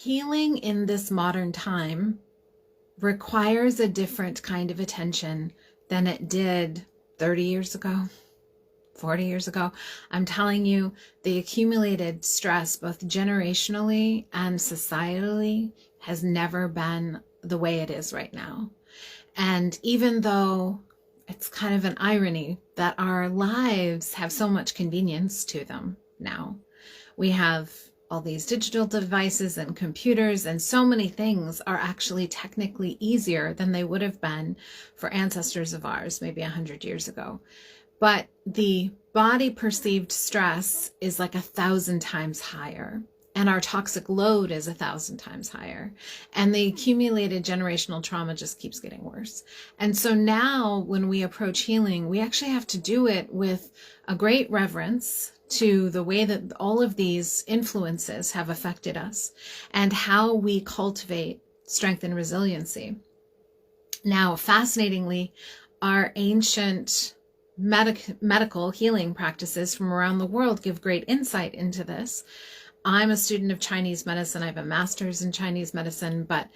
Healing in this modern time requires a different kind of attention than it did 30 years ago, 40 years ago. I'm telling you, the accumulated stress, both generationally and societally, has never been the way it is right now. And even though it's kind of an irony that our lives have so much convenience to them now, we have all these digital devices and computers, and so many things are actually technically easier than they would have been for ancestors of ours maybe 100 years ago. But the body perceived stress is like 1,000 times higher, and our toxic load is 1,000 times higher, and the accumulated generational trauma just keeps getting worse. And so now when we approach healing, we actually have to do it with a great reverence to the way that all of these influences have affected us and how we cultivate strength and resiliency. Now, fascinatingly, our ancient medical healing practices from around the world give great insight into this. I'm a student of Chinese medicine. I have a master's in Chinese medicine, but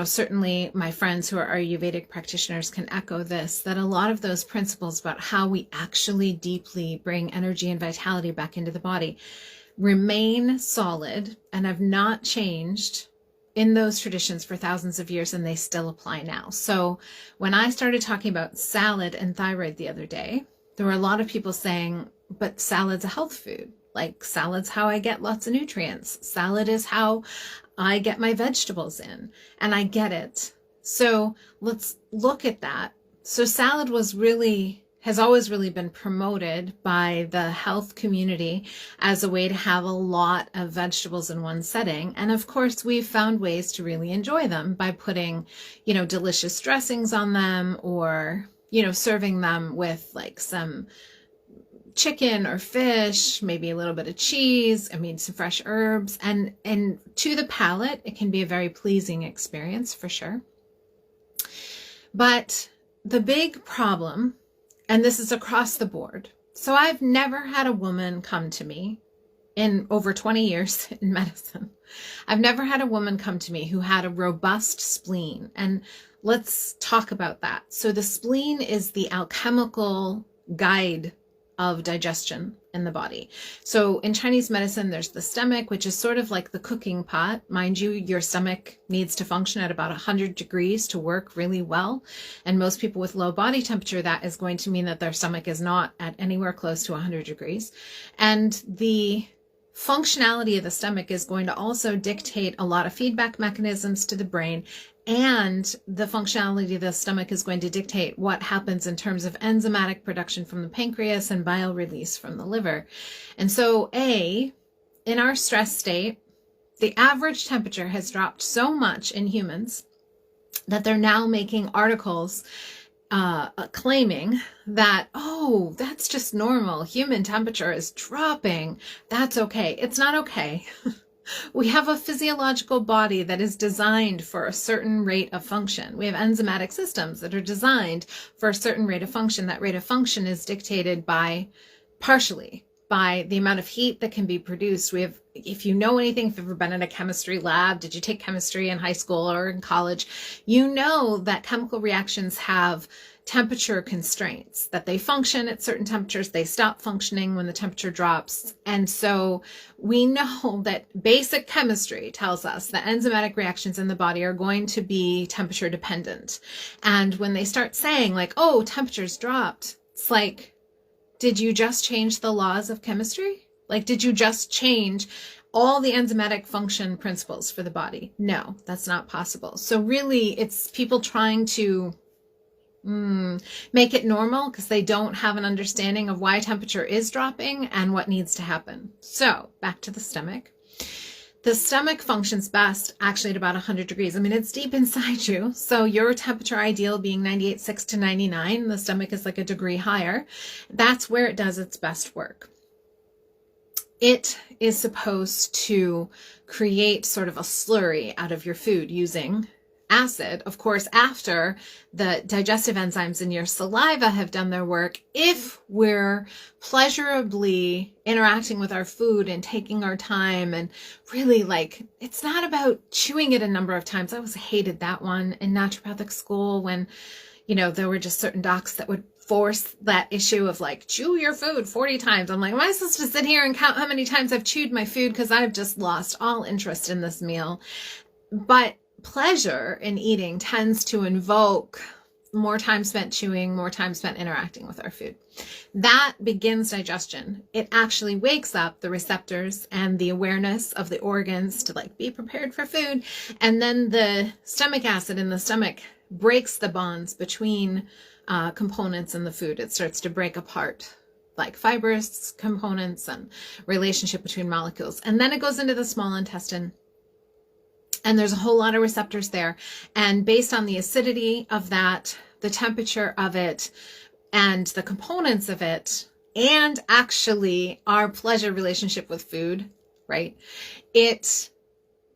certainly my friends who are Ayurvedic practitioners can echo this, that a lot of those principles about how we actually deeply bring energy and vitality back into the body remain solid and have not changed in those traditions for thousands of years, and they still apply now. So when I started talking about salad and thyroid the other day, there were a lot of people saying, but salad's a health food. Like, salad's how I get lots of nutrients. Salad is how I get my vegetables in, and I get it. So let's look at that. So salad has always really been promoted by the health community as a way to have a lot of vegetables in one setting. And of course, we've found ways to really enjoy them by putting, delicious dressings on them, or, serving them with like some chicken or fish, maybe a little bit of cheese, some fresh herbs, and to the palate, it can be a very pleasing experience for sure. But the big problem, and this is across the board, so I've never had a woman come to me in over 20 years in medicine. I've never had a woman come to me who had a robust spleen. And let's talk about that. So the spleen is the alchemical guide of digestion in the body. So in Chinese medicine, there's the stomach, which is sort of like the cooking pot. Mind you, your stomach needs to function at about 100 degrees to work really well. And most people with low body temperature, that is going to mean that their stomach is not at anywhere close to 100 degrees. And the functionality of the stomach is going to also dictate a lot of feedback mechanisms to the brain, and the functionality of the stomach is going to dictate what happens in terms of enzymatic production from the pancreas and bile release from the liver. And so in our stress state, the average temperature has dropped so much in humans that they're now making articles claiming that, oh, that's just normal. Human temperature is dropping. That's okay. It's not okay. We have a physiological body that is designed for a certain rate of function. We have enzymatic systems that are designed for a certain rate of function. That rate of function is dictated partially by the amount of heat that can be produced. If you know anything, if you've ever been in a chemistry lab, did you take chemistry in high school or in college? You know that chemical reactions have temperature constraints, that they function at certain temperatures, they stop functioning when the temperature drops. And so we know that basic chemistry tells us that enzymatic reactions in the body are going to be temperature dependent. And when they start saying like, oh, temperature's dropped, it's like, did you just change the laws of chemistry? Like, did you just change all the enzymatic function principles for the body? No, that's not possible. So really, it's people trying to make it normal because they don't have an understanding of why temperature is dropping and what needs to happen. So back to the stomach. The stomach functions best actually at about 100 degrees. It's deep inside you. So your temperature ideal being 98.6 to 99, the stomach is like a degree higher. That's where it does its best work. It is supposed to create sort of a slurry out of your food using acid, of course, after the digestive enzymes in your saliva have done their work, if we're pleasurably interacting with our food and taking our time and really like, it's not about chewing it a number of times. I always hated that one in naturopathic school when, there were just certain docs that would force that issue of like, chew your food 40 times. I'm like, am I supposed to sit here and count how many times I've chewed my food? Because I've just lost all interest in this meal. But pleasure in eating tends to invoke more time spent chewing, more time spent interacting with our food. That begins digestion. It actually wakes up the receptors and the awareness of the organs to like be prepared for food. And then the stomach acid in the stomach breaks the bonds between components in the food. It starts to break apart like fibrous components and relationship between molecules. And then it goes into the small intestine. And there's a whole lot of receptors there. And based on the acidity of that, the temperature of it, and the components of it, and actually our pleasure relationship with food, right? It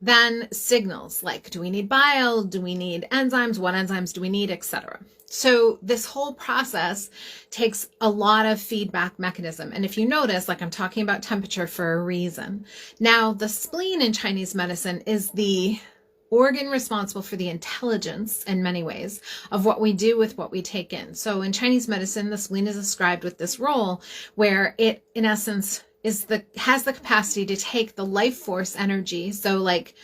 then signals like, do we need bile? Do we need enzymes? What enzymes do we need, etc. So this whole process takes a lot of feedback mechanism. And if you notice, like I'm talking about temperature for a reason. Now, the spleen in Chinese medicine is the organ responsible for the intelligence in many ways of what we do with what we take in. So in Chinese medicine, the spleen is ascribed with this role where it, in essence, has the capacity to take the life force energy. So like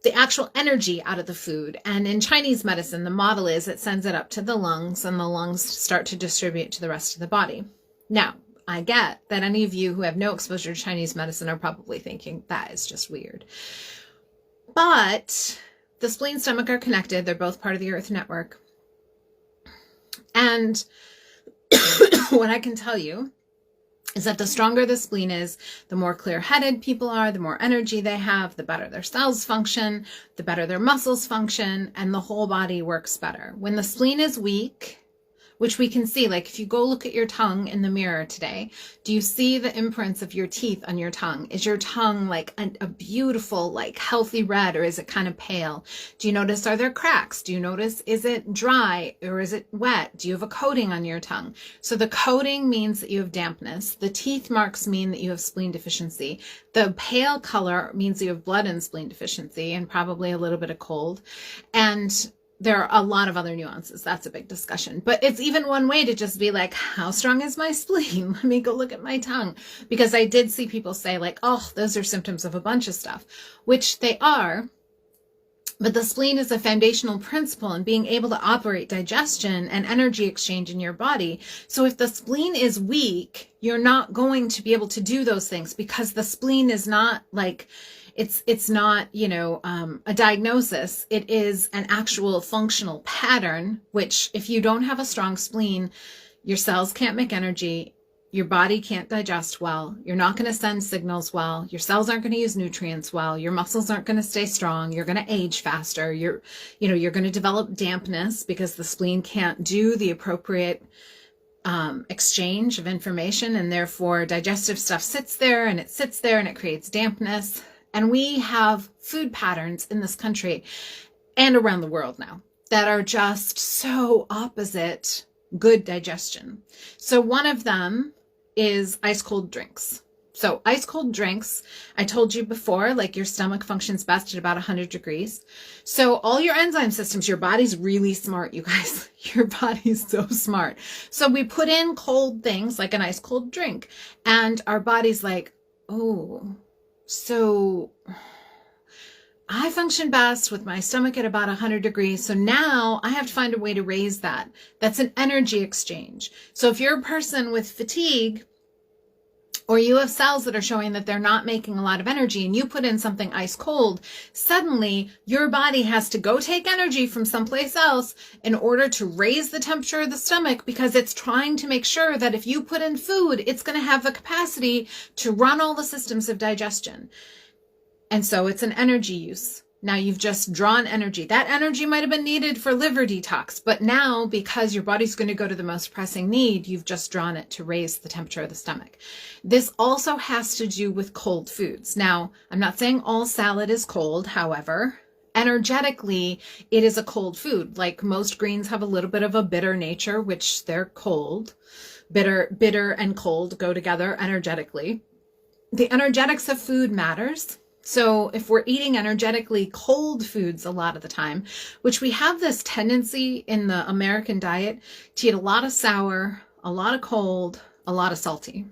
the actual energy out of the food. And in Chinese medicine, the model is it sends it up to the lungs and the lungs start to distribute to the rest of the body. Now, I get that any of you who have no exposure to Chinese medicine are probably thinking that is just weird. But the spleen and stomach are connected. They're both part of the earth network. And what I can tell you is that the stronger the spleen is, the more clear-headed people are, the more energy they have, the better their cells function, the better their muscles function, and the whole body works better. When the spleen is weak, which we can see, like if you go look at your tongue in the mirror today, do you see the imprints of your teeth on your tongue? Is your tongue like a beautiful, like healthy red, or is it kind of pale? Do you notice, are there cracks? Do you notice, is it dry or is it wet? Do you have a coating on your tongue? So the coating means that you have dampness. The teeth marks mean that you have spleen deficiency. The pale color means that you have blood and spleen deficiency and probably a little bit of cold. And there are a lot of other nuances. That's a big discussion. But it's even one way to just be like, how strong is my spleen? Let me go look at my tongue. Because I did see people say like, oh, those are symptoms of a bunch of stuff, which they are. But the spleen is a foundational principle in being able to operate digestion and energy exchange in your body. So if the spleen is weak, you're not going to be able to do those things because the spleen is not like, it's not, a diagnosis. It is an actual functional pattern, which if you don't have a strong spleen, your cells can't make energy. Your body can't digest well. You're not going to send signals well. Your cells aren't going to use nutrients well. Your muscles aren't going to stay strong. You're going to age faster. You're going to develop dampness because the spleen can't do the appropriate exchange of information. And therefore digestive stuff sits there and it creates dampness. And we have food patterns in this country and around the world now that are just so opposite good digestion. So one of them is ice cold drinks. So ice cold drinks, I told you before, like your stomach functions best at about 100 degrees. So all your enzyme systems, your body's really smart, you guys. Your body's so smart. So we put in cold things like an ice cold drink and our body's like, oh, so I function best with my stomach at about 100 degrees. So now I have to find a way to raise that. That's an energy exchange. So if you're a person with fatigue or you have cells that are showing that they're not making a lot of energy and you put in something ice cold, suddenly your body has to go take energy from someplace else in order to raise the temperature of the stomach because it's trying to make sure that if you put in food, it's going to have the capacity to run all the systems of digestion. And so it's an energy use. Now you've just drawn energy. That energy might have been needed for liver detox, but now because your body's going to go to the most pressing need, you've just drawn it to raise the temperature of the stomach. This also has to do with cold foods. Now, I'm not saying all salad is cold, however, energetically, it is a cold food. Like most greens have a little bit of a bitter nature, which they're cold. Bitter and cold go together energetically. The energetics of food matters. So if we're eating energetically cold foods a lot of the time, which we have this tendency in the American diet to eat a lot of sour, a lot of cold, a lot of salty,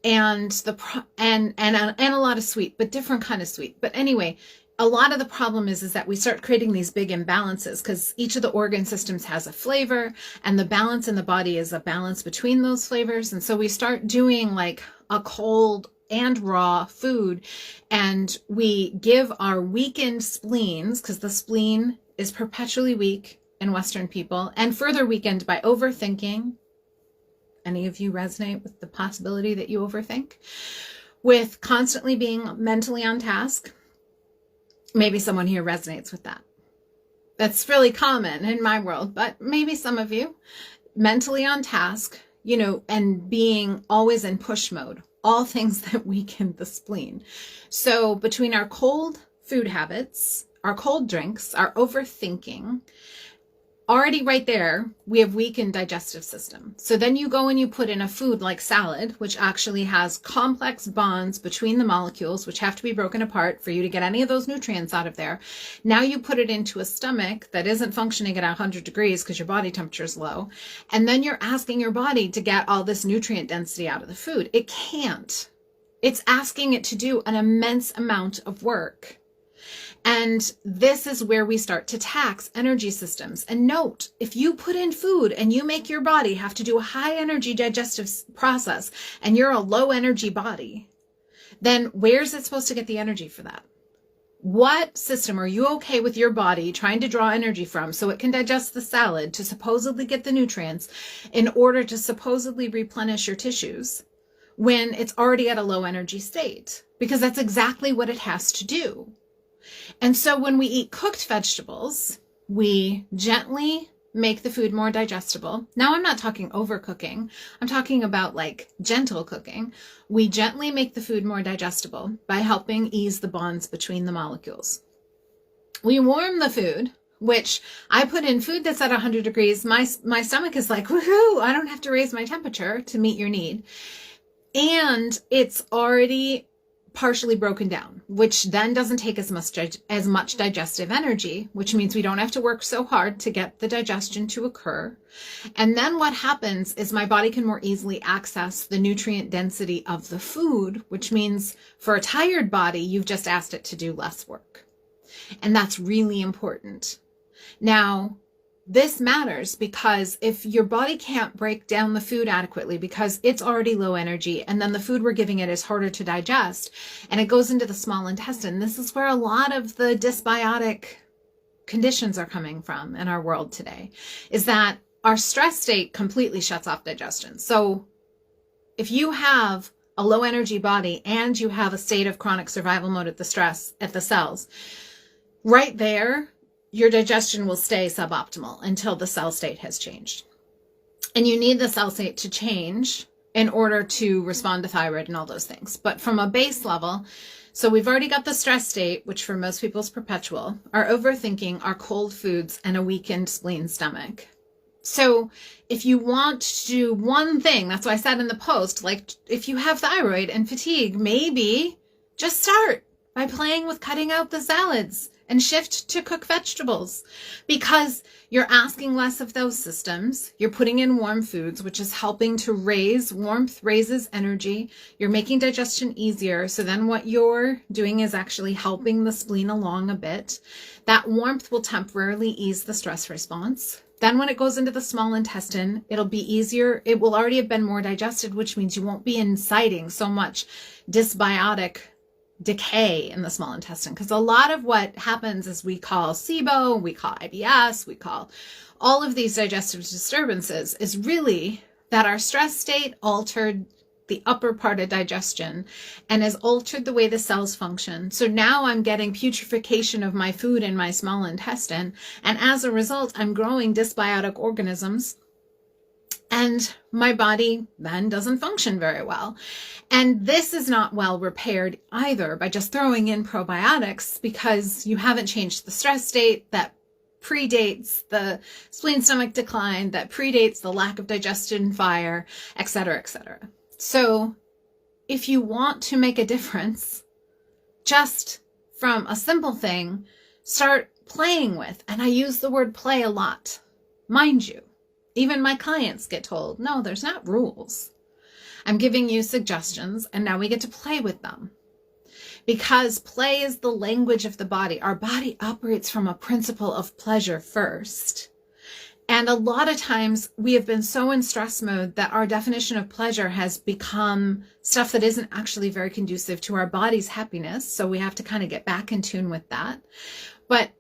and a lot of sweet, but different kind of sweet. But anyway, a lot of the problem is that we start creating these big imbalances because each of the organ systems has a flavor, and the balance in the body is a balance between those flavors. And so we start doing like a cold and raw food, and we give our weakened spleens, because the spleen is perpetually weak in Western people, and further weakened by overthinking. Any of you resonate with the possibility that you overthink? With constantly being mentally on task? Maybe someone here resonates with that. That's really common in my world, but maybe some of you. Mentally on task, and being always in push mode. All things that weaken the spleen. So between our cold food habits, our cold drinks, our overthinking, already right there, we have weakened digestive system. So then you go and you put in a food like salad, which actually has complex bonds between the molecules, which have to be broken apart for you to get any of those nutrients out of there. Now you put it into a stomach that isn't functioning at 100 degrees because your body temperature is low. And then you're asking your body to get all this nutrient density out of the food. It can't. It's asking it to do an immense amount of work. And this is where we start to tax energy systems. And note, if you put in food and you make your body have to do a high energy digestive process and you're a low energy body, then where's it supposed to get the energy for that? What system are you okay with your body trying to draw energy from so it can digest the salad to supposedly get the nutrients in order to supposedly replenish your tissues when it's already at a low energy state? Because that's exactly what it has to do. And so when we eat cooked vegetables, we gently make the food more digestible. Now, I'm not talking overcooking. I'm talking about like gentle cooking. We gently make the food more digestible by helping ease the bonds between the molecules. We warm the food, which I put in food that's at 100 degrees. My stomach is like, woohoo, I don't have to raise my temperature to meet your need. And it's already partially broken down, which then doesn't take as much digestive energy, which means we don't have to work so hard to get the digestion to occur. And then what happens is my body can more easily access the nutrient density of the food, which means for a tired body, you've just asked it to do less work. And that's really important. Now, this matters because if your body can't break down the food adequately because it's already low energy and then the food we're giving it is harder to digest and it goes into the small intestine, this is where a lot of the dysbiotic conditions are coming from in our world today, is that our stress state completely shuts off digestion. So if you have a low energy body and you have a state of chronic survival mode at the cells, right there, your digestion will stay suboptimal until the cell state has changed. And you need the cell state to change in order to respond to thyroid and all those things. But from a base level, so we've already got the stress state, which for most people is perpetual, our overthinking, our cold foods, and a weakened spleen stomach. So if you want to do one thing, that's why I said in the post, like if you have thyroid and fatigue, maybe just start by playing with cutting out the salads and shift to cook vegetables, because you're asking less of those systems. You're putting in warm foods, which is helping to raise warmth, raises energy. You're making digestion easier. So then what you're doing is actually helping the spleen along a bit. That warmth will temporarily ease the stress response. Then when it goes into the small intestine, it'll be easier. It will already have been more digested, which means you won't be inciting so much dysbiotic decay in the small intestine, because a lot of what happens is we call SIBO, we call IBS, we call all of these digestive disturbances is really that our stress state altered the upper part of digestion and has altered the way the cells function. So now I'm getting putrefaction of my food in my small intestine, and as a result I'm growing dysbiotic organisms And my body then doesn't function very well. And this is not well repaired either by just throwing in probiotics, because you haven't changed the stress state that predates the spleen stomach decline, that predates the lack of digestion fire, etc., etc. So if you want to make a difference, just from a simple thing, start playing with, and I use the word play a lot, mind you. Even my clients get told, no, there's not rules. I'm giving you suggestions, and now we get to play with them. Because play is the language of the body. Our body operates from a principle of pleasure first. And a lot of times we have been so in stress mode that our definition of pleasure has become stuff that isn't actually very conducive to our body's happiness. So we have to kind of get back in tune with that. But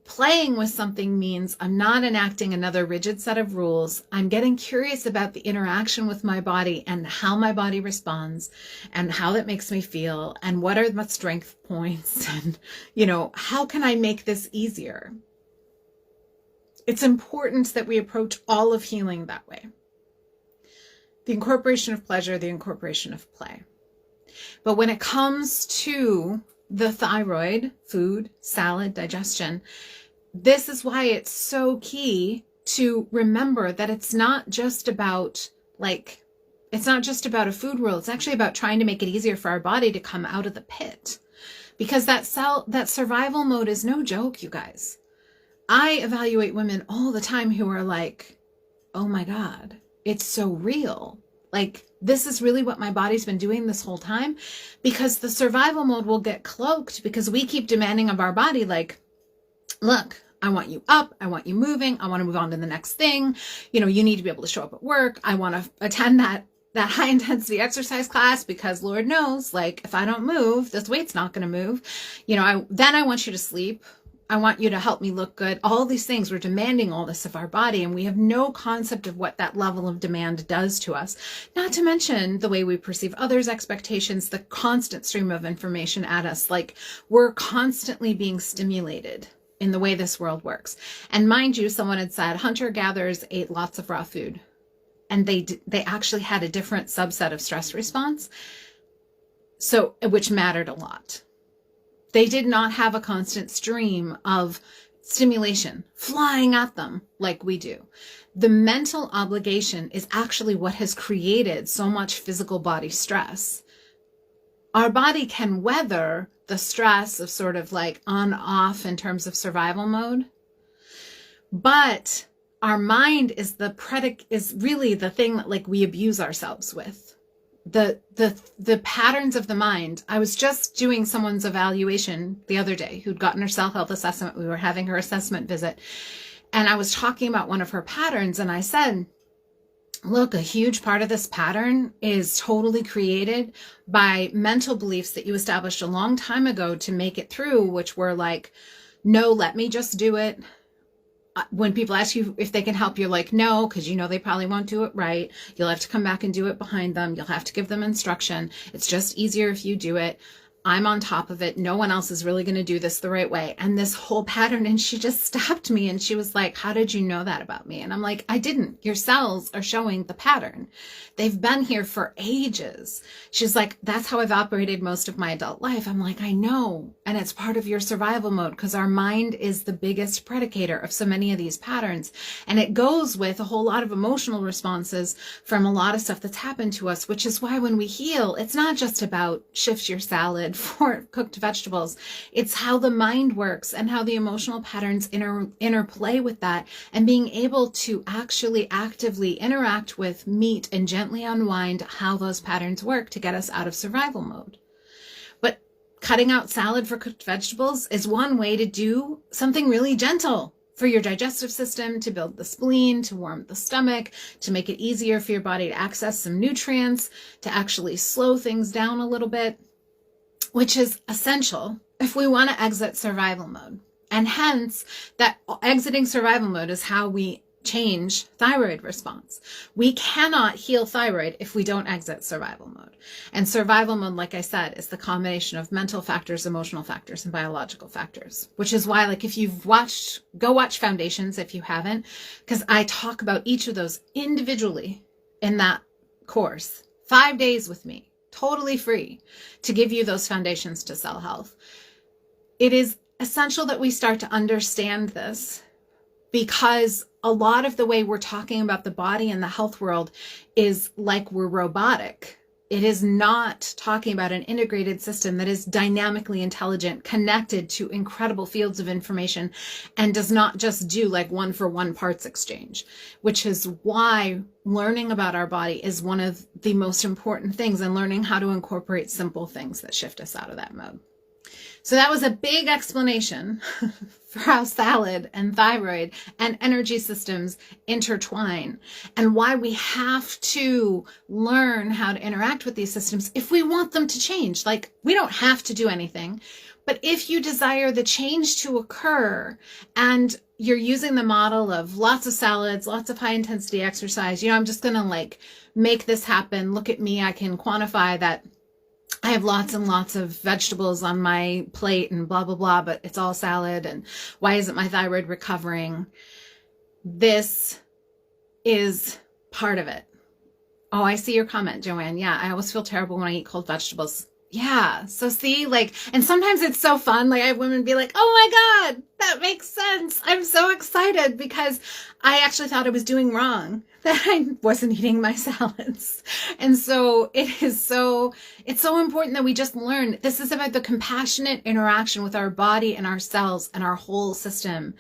playing with something means I'm not enacting another rigid set of rules. I'm getting curious about the interaction with my body and how my body responds and how that makes me feel and what are my strength points and, how can I make this easier? It's important that we approach all of healing that way. The incorporation of pleasure, the incorporation of play. But when it comes to the thyroid, food, salad, digestion, this is why it's so key to remember that it's not just about a food rule. It's actually about trying to make it easier for our body to come out of the pit, because that survival mode is no joke, you guys. I evaluate women all the time who are like, oh my God, it's so real. Like, this is really what my body's been doing this whole time, because the survival mode will get cloaked because we keep demanding of our body, like, look, I want you up. I want you moving. I want to move on to the next thing. You need to be able to show up at work. I want to attend that high intensity exercise class because Lord knows, like, if I don't move, this weight's not going to move. Then I want you to sleep. I want you to help me look good. All these things, we're demanding all this of our body, and we have no concept of what that level of demand does to us. Not to mention the way we perceive others' expectations, the constant stream of information at us. Like, we're constantly being stimulated in the way this world works. And mind you, someone had said hunter-gatherers ate lots of raw food, and they actually had a different subset of stress response, which mattered a lot. They did not have a constant stream of stimulation flying at them like we do. The mental obligation is actually what has created so much physical body stress. Our body can weather the stress of sort of like on-off in terms of survival mode, but our mind is really the thing that, like, we abuse ourselves with. The patterns of the mind. I was just doing someone's evaluation the other day who'd gotten her self-health assessment. We were having her assessment visit, and I was talking about one of her patterns, and I said, look, a huge part of this pattern is totally created by mental beliefs that you established a long time ago to make it through, which were like, no, let me just do it. When people ask you if they can help, you're like, no, because they probably won't do it right. You'll have to come back and do it behind them. You'll have to give them instruction. It's just easier if you do it. I'm on top of it. No one else is really going to do this the right way. And this whole pattern, and she just stopped me and she was like, how did you know that about me? And I'm like, I didn't. Your cells are showing the pattern. They've been here for ages. She's like, that's how I've operated most of my adult life. I'm like, I know. And it's part of your survival mode, because our mind is the biggest predicator of so many of these patterns. And it goes with a whole lot of emotional responses from a lot of stuff that's happened to us, which is why when we heal, it's not just about shift your salad for cooked vegetables. It's how the mind works and how the emotional patterns interplay with that, and being able to actually actively interact with, meet, and gently unwind how those patterns work to get us out of survival mode. But cutting out salad for cooked vegetables is one way to do something really gentle for your digestive system, to build the spleen, to warm the stomach, to make it easier for your body to access some nutrients, to actually slow things down a little bit, which is essential if we want to exit survival mode. And hence, that exiting survival mode is how we change thyroid response. We cannot heal thyroid if we don't exit survival mode. And survival mode, like I said, is the combination of mental factors, emotional factors, and biological factors, which is why, like, if you've watched, go watch Foundations if you haven't, because I talk about each of those individually in that course. 5 days with me, totally free, to give you those foundations to cell health. It is essential that we start to understand this, because a lot of the way we're talking about the body and the health world is like we're robotic. It is not talking about an integrated system that is dynamically intelligent, connected to incredible fields of information, and does not just do like one-for-one parts exchange, which is why learning about our body is one of the most important things, and learning how to incorporate simple things that shift us out of that mode. So that was a big explanation for how salad and thyroid and energy systems intertwine, and why we have to learn how to interact with these systems if we want them to change. Like, we don't have to do anything, but if you desire the change to occur and you're using the model of lots of salads, lots of high intensity exercise, I'm just going to like make this happen. Look at me. I can quantify that I have lots and lots of vegetables on my plate and blah, blah, blah, but it's all salad. And why isn't my thyroid recovering? This is part of it. Oh, I see your comment, Joanne. Yeah, I always feel terrible when I eat cold vegetables. Yeah. So see, like, and sometimes it's so fun. Like, I have women be like, oh my God, that makes sense. I'm so excited because I actually thought I was doing wrong, that I wasn't eating my salads. And so it's so important that we just learn. This is about the compassionate interaction with our body and our cells and our whole system.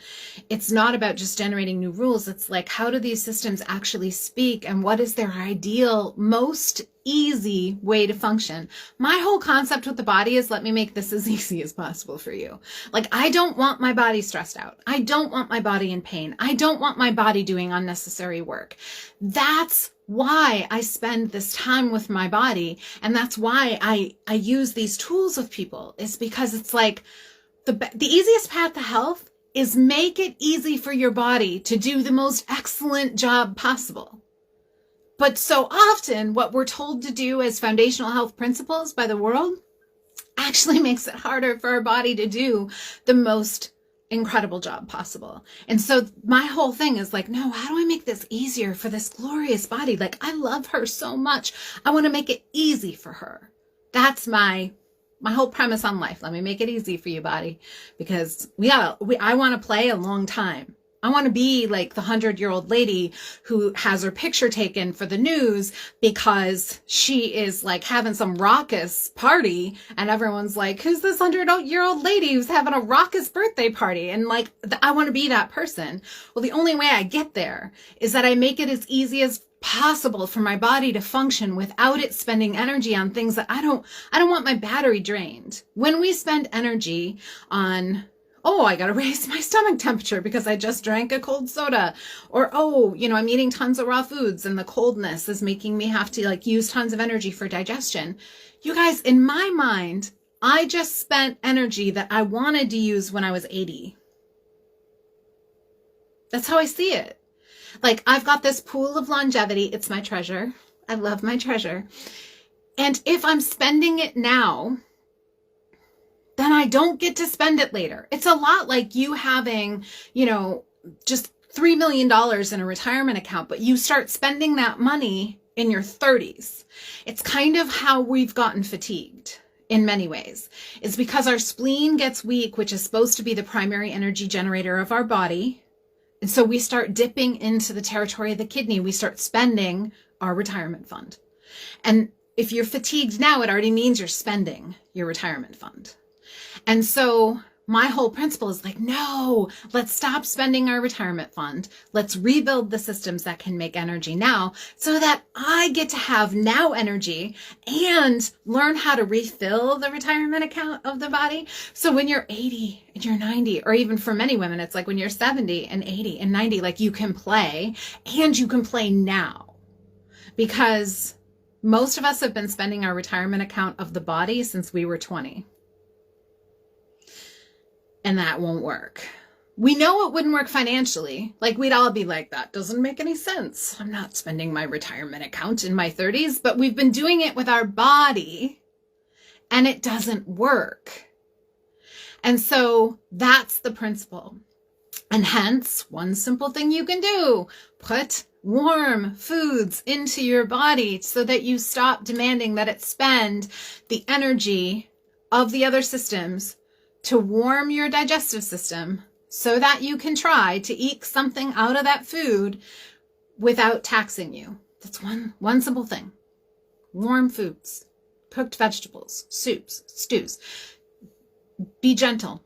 It's not about just generating new rules. It's like, how do these systems actually speak, and what is their ideal, most easy way to function? My whole concept with the body is, let me make this as easy as possible for you. Like, I don't want my body stressed out. I don't want my body in pain. I don't want my body doing unnecessary work. That's why I spend this time with my body. And that's why I use these tools with people, is because it's like the easiest path to health is make it easy for your body to do the most excellent job possible. But so often what we're told to do as foundational health principles by the world actually makes it harder for our body to do the most incredible job possible. And so my whole thing is like, no, how do I make this easier for this glorious body? Like, I love her so much. I want to make it easy for her. That's my whole premise on life. Let me make it easy for you, body, because I want to play a long time. I want to be like the 100-year-old lady who has her picture taken for the news because she is like having some raucous party, and everyone's like, who's this 100-year-old lady who's having a raucous birthday party? And like, I want to be that person. Well, the only way I get there is that I make it as easy as possible for my body to function without it spending energy on things that I don't want my battery drained. When we spend energy on, oh, I got to raise my stomach temperature because I just drank a cold soda. Or, oh, I'm eating tons of raw foods and the coldness is making me have to like use tons of energy for digestion. You guys, in my mind, I just spent energy that I wanted to use when I was 80. That's how I see it. Like, I've got this pool of longevity. It's my treasure. I love my treasure. And if I'm spending it now, then I don't get to spend it later. It's a lot like you having, just $3 million in a retirement account, but you start spending that money in your 30s. It's kind of how we've gotten fatigued in many ways. It's because our spleen gets weak, which is supposed to be the primary energy generator of our body. And so we start dipping into the territory of the kidney. We start spending our retirement fund. And if you're fatigued now, it already means you're spending your retirement fund. And so my whole principle is like, no, let's stop spending our retirement fund. Let's rebuild the systems that can make energy now so that I get to have now energy and learn how to refill the retirement account of the body. So when you're 80 and you're 90, or even for many women, it's like when you're 70 and 80 and 90, like you can play, and you can play now, because most of us have been spending our retirement account of the body since we were 20. And that won't work. We know it wouldn't work financially. Like, we'd all be like, that doesn't make any sense. I'm not spending my retirement account in my 30s, but we've been doing it with our body and it doesn't work. And so that's the principle. And hence, one simple thing you can do, put warm foods into your body so that you stop demanding that it spend the energy of the other systems to warm your digestive system, so that you can try to eke something out of that food without taxing you. That's one simple thing. Warm foods, cooked vegetables, soups, stews. Be gentle.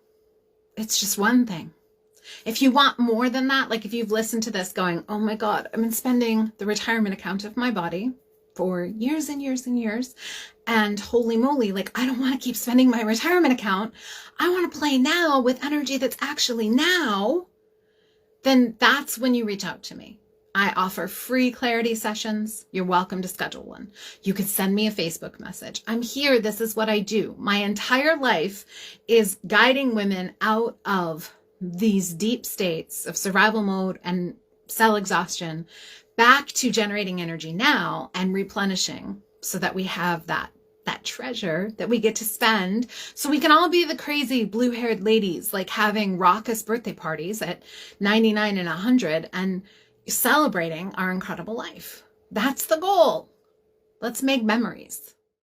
It's just one thing. If you want more than that, like if you've listened to this going, oh my God, I've been spending the retirement account of my body for years and years and years, and holy moly, like I don't want to keep spending my retirement account. I want to play now with energy that's actually now. Then that's when you reach out to me. I offer free clarity sessions. You're welcome to schedule one. You could send me a Facebook message. I'm here. This is what I do. My entire life is guiding women out of these deep states of survival mode and cell exhaustion back to generating energy now and replenishing, so that we have that treasure that we get to spend, so we can all be the crazy blue-haired ladies, like having raucous birthday parties at 99 and 100 and celebrating our incredible life. That's the goal. Let's make memories.